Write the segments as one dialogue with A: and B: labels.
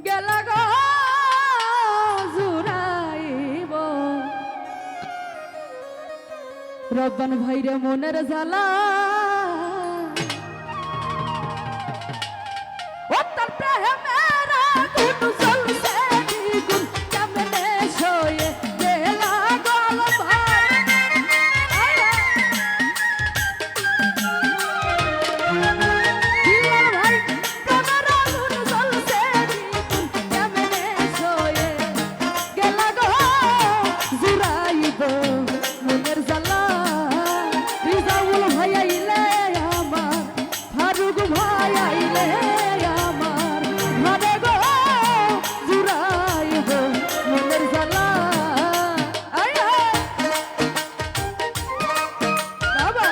A: গেল গো জুড়াইব রব্বান ভাইরে মনের জ্বালা ও তার প্রেমের আগুন জ্বলছে দ্বিগুণ কেমনে সয়ে গেল গো ভাই দিলার ভাই প্রেমের আগুন জ্বলছে দ্বিগুণ কেমনে সয়ে গেল গো জুড়াইব মনের জ্বালা রিজাউল ভাই আইলে আমার ফারুক ভাই আইলে আমার ঘরে গো জুড়াইব মনের জ্বালা আয় বাবা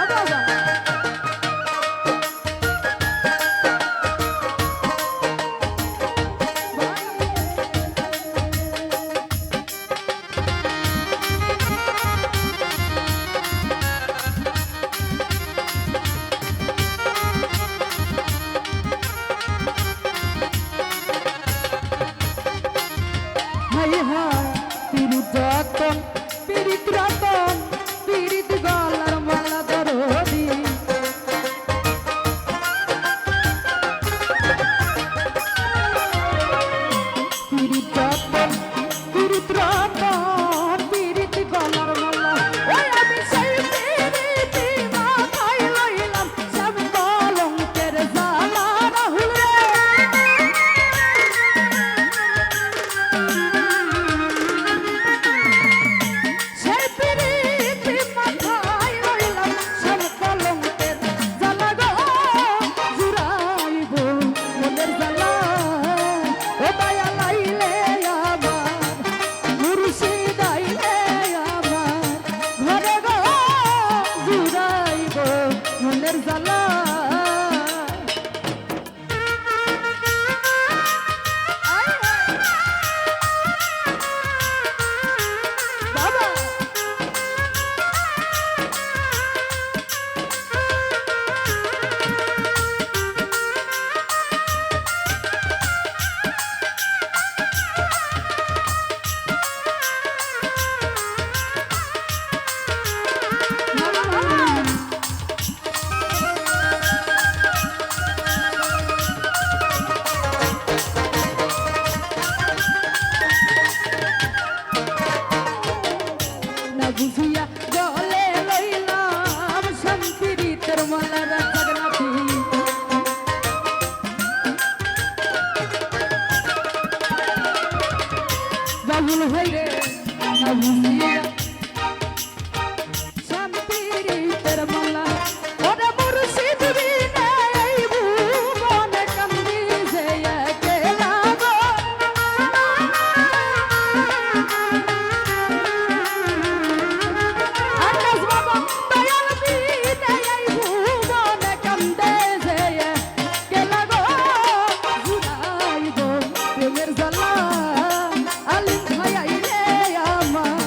A: বাবা হাই হাই পিরিত রতন পিরিত রতন পিরিত গলার মালা দরদি পিরিত রতন পিরিত রতন পিরিত গলার মালা ওই আমি সেই পিরিতি মাথায় লইলাম সব কলঙ্কের জ্বালা রাহুল রে সেই পিরিতি মাথায় লইলাম সব কলঙ্কের জ্বালা গো জুড়াইব মনের জ্বালা ও দয়া লাইলে আমার মুর্শিদ আইলে আমার ঘরে গো জুড়াইব মনের জ্বালা বাবা না বুঝিয়া গলে লইলাম শান্তির তোর মালার জগন্নাথী বাবুল ভাই রে না বুঝিয়া শান্তির তোর মালা ওরে মুর্শিদ বিনে এই ভুবনে কান্দি যে একলা গো আকাশ বাবা দয়াল বিনে এই ভুবনে কান্দে যে একলা গো জুড়াইব প্রেমের জ্বালা আলিম ভাই আইলে আমার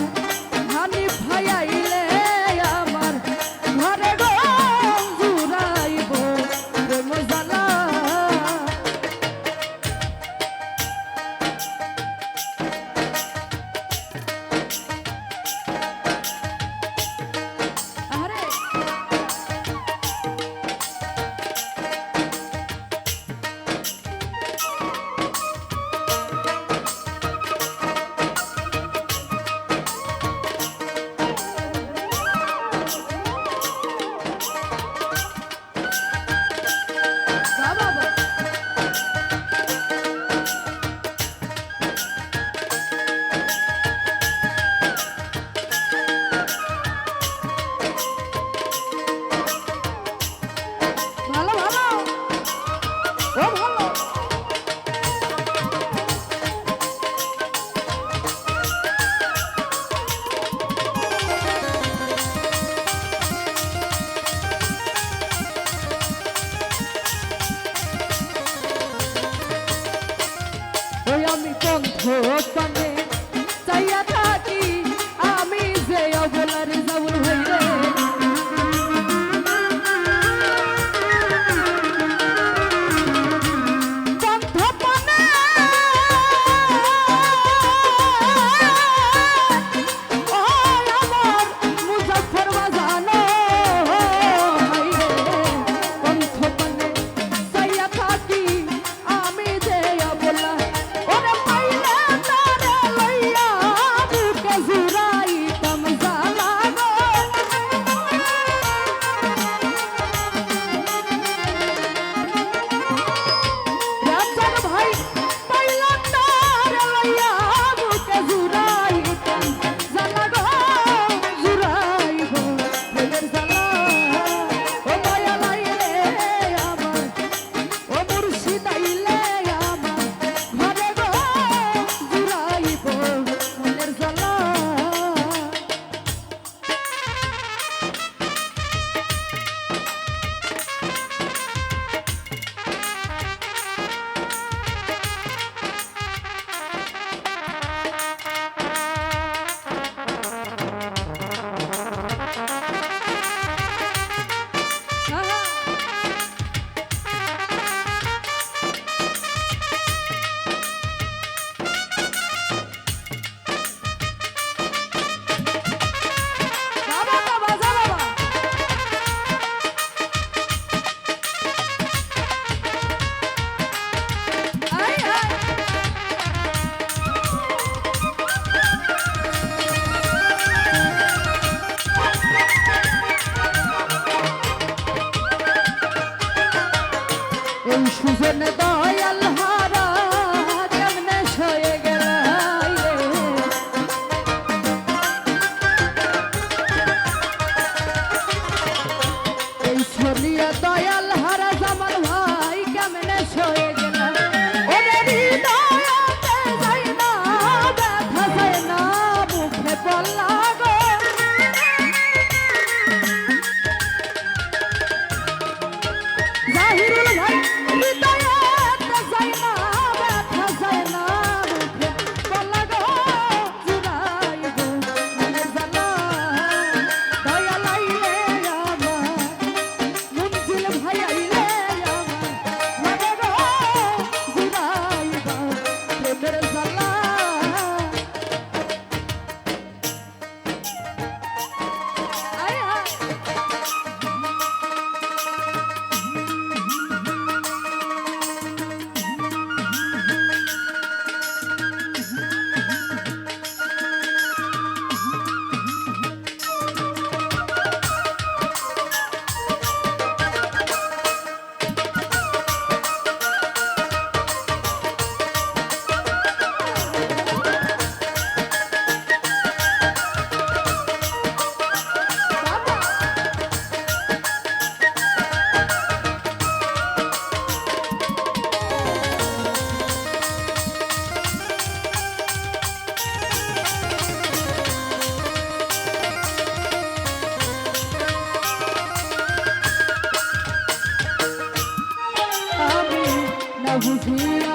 A: বুঝিয়া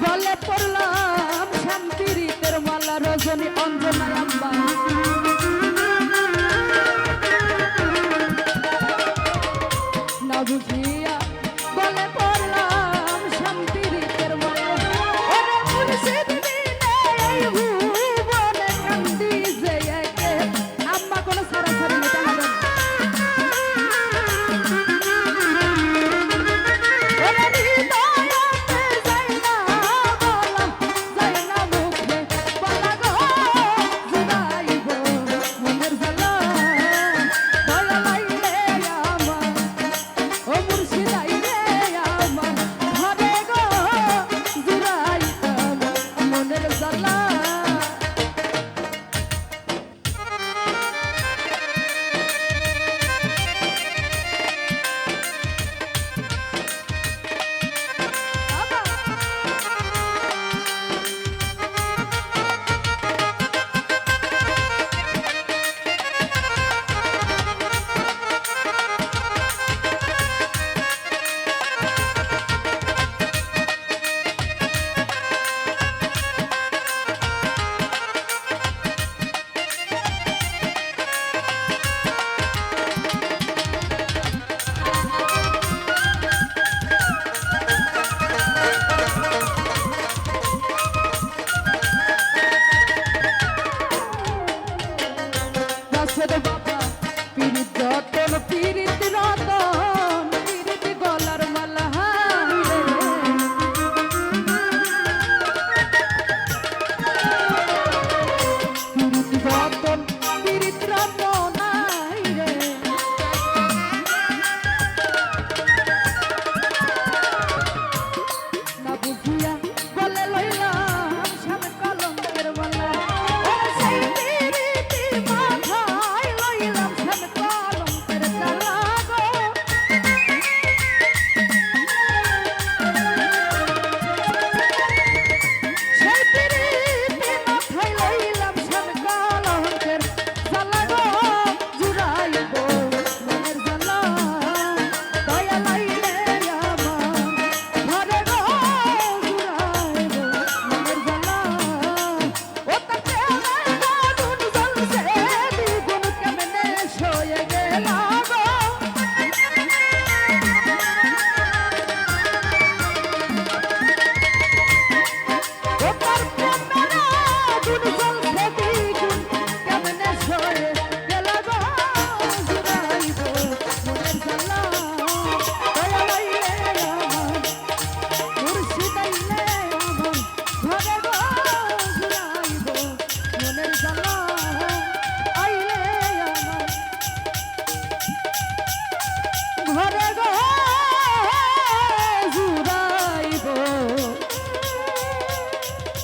A: গলে পড়লাম শান্তির মালা রজনী অঞ্জনা আম্বা না বুঝিয়া গলে পড়লাম শান্তির মালা ওরে মুর্শিদ বিনে এই ভুবনে কান্দি যে একে আম্মা কোন সারা সারি মেটা হবে বাবা পীড়িত যতন পীড়িত রতন পীড়িত গলার মালা পীড়িত যতন পীড়িত রতন রে না বুঝিয়া বলে লইলাম সামনে কলঙ্কের মালা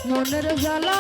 A: মনের জ্বালা